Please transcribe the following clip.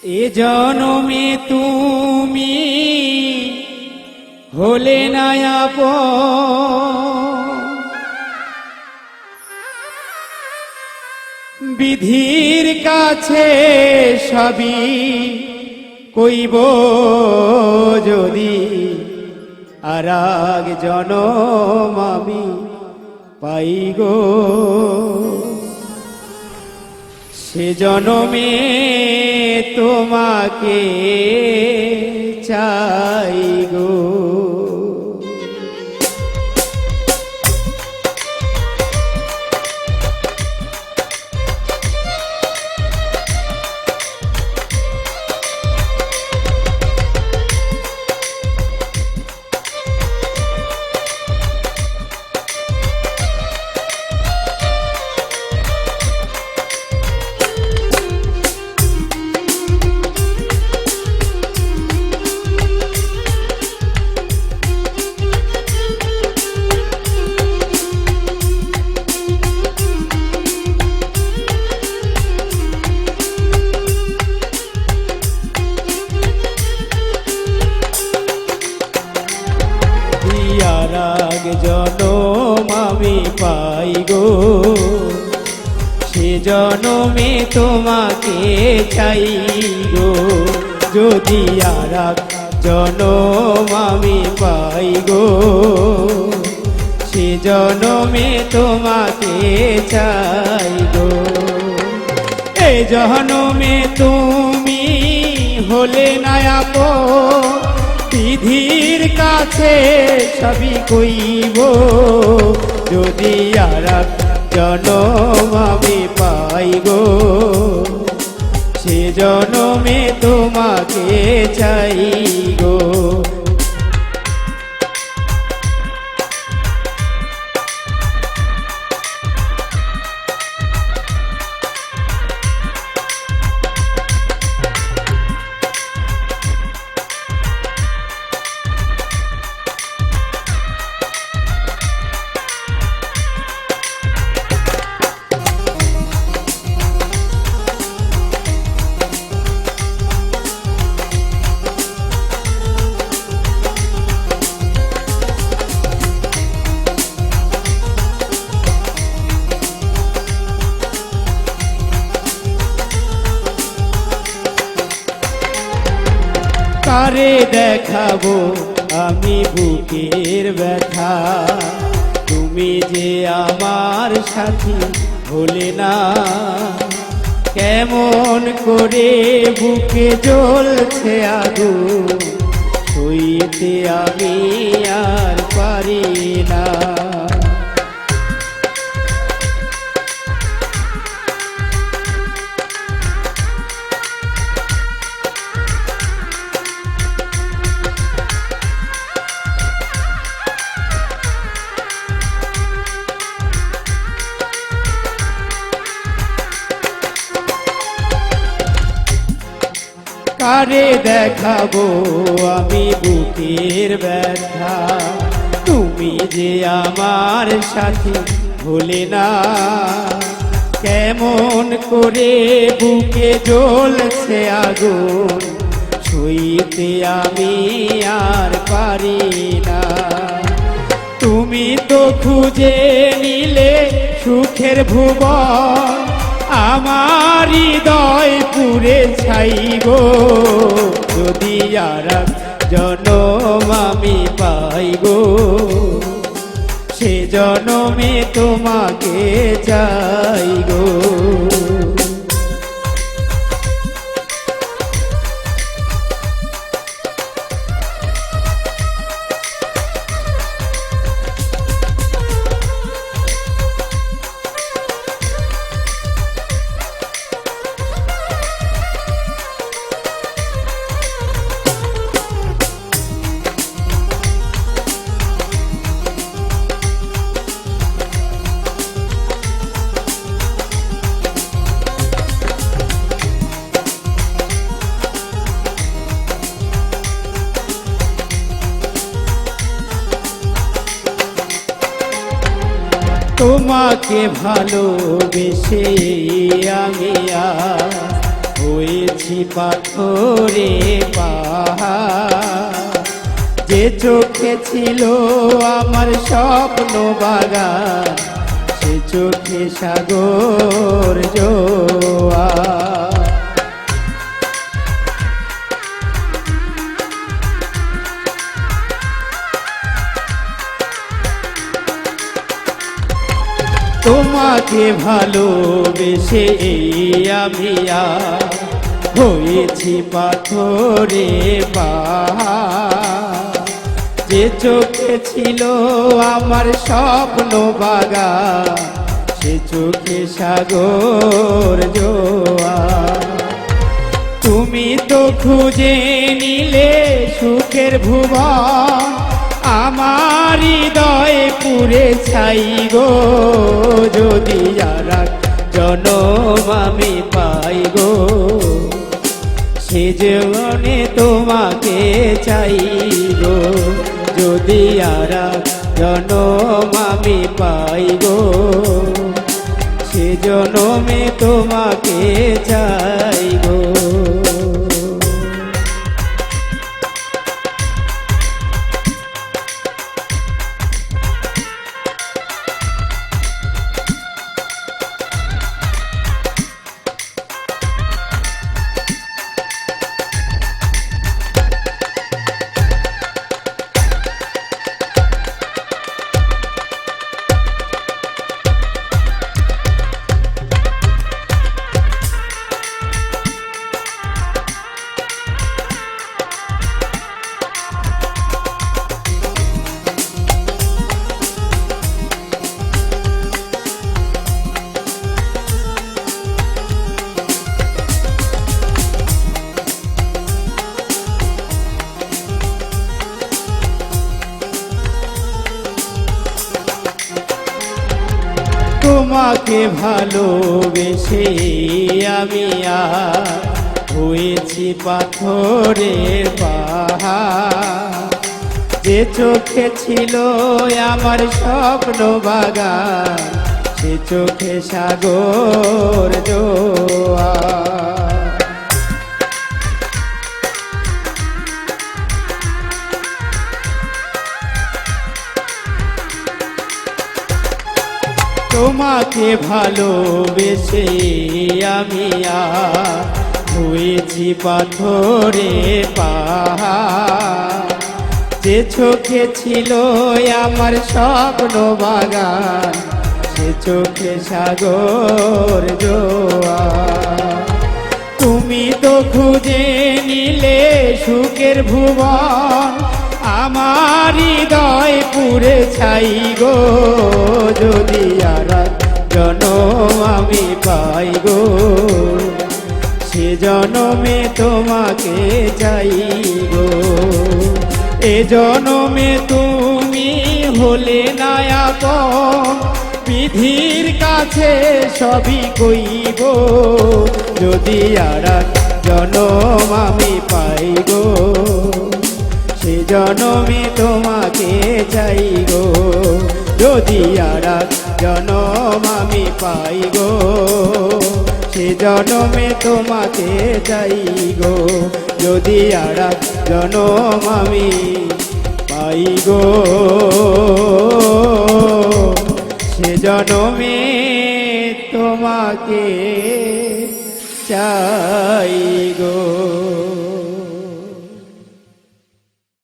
এ জনমে তুমি হলে না আপন, বিধির কাছে সবই কইব যদি আরাগ জনম আমি পাই গো, সে জনমে তোমাকে চাই গো। আরাগ জনম আমি পাই গো, সে জনমে তোমাকে চাই গো, যদি আরাগ জনম আমি পাই গো, সে জনমে তোমাকে চাই গো। এ জনমে তুমি হলে না আপন, বিধির কাছে সবই কইব যদি আরাগ জনম আমি পাই গো, সে জনমে তোমাকে চাই গো। কারে দেখাবো আমি বুকের ব্যথা, তুমি যে আমার সাথী হলে না, কেমন করে বুকে জ্বলছে আগুন, সইতে আমি আর পারি না। কারে দেখাবো আমি বুকের ব্যথা, তুমি যে আমার সাথী হলে না, কেমন করে বুকে জ্বলছে আগুন, সইতে আমি আর পারি না। তুমি তো খুঁজে নিলে সুখের ভুবন, আমার হৃদয় পুরে ছাই গো, যদি আরাগ জনম আমি পাই গো, সে জনমে তোমাকে চাই গো। তোমাকে ভালোবেসে আমি হয়েছি হয়েছি পাথরে পাহাড়, যে চোখে ছিল আমার স্বপ্ন বাগান, সে চোখে সাগর জোয়ার। তোমাকে ভালোবেসে আমি আর হয়েছি পাথরে পাহাড়, যে চোখে ছিল আমার স্বপ্ন বাগান, সে চোখে সাগর জোয়ার। তুমি তো খুঁজে নিলে সুখের ভুবন, আমার হৃদয়ে পুরে ছাই গো, যদি আর জনম আমি পাই গো, সে জীবনে তোমাকে চাই গো, যদি আর জনম আমি পাই গো, সে জনমে তোমাকে চাই গো। তোমাকে ভালোবেসে আমি আর হয়েছি পাথরের পাহাড়, যে চোখে ছিল আমার স্বপ্ন বাগান, সে চোখে সাগর জোয়ার। তোমাকে ভালোবেসে আমি আর হয়েছি পাথরে পাহাড়, যে চোখে ছিল আমার স্বপ্ন বাগান, সে চোখে সাগর জোয়ার। তুমি তো খুঁজে নিলে সুখের ভুবন, আমার হৃদয় পুরে ছাই গো, যদি আর জনম আমি পাই গো, সে জনমে তোমাকে চাই গো। এ জনমে তুমি হলে না আপন, বিধির কাছে সবই কইব, যদি আর জনম আমি পাই গো, সে জনমে তোমাকে চাই গো, যদি আর জনম আমি পাই গো, সে জনমে তোমাকে চাই গো, যদি আর জনম আমি পাই গো, সে জনমে তোমাকে চাই গো।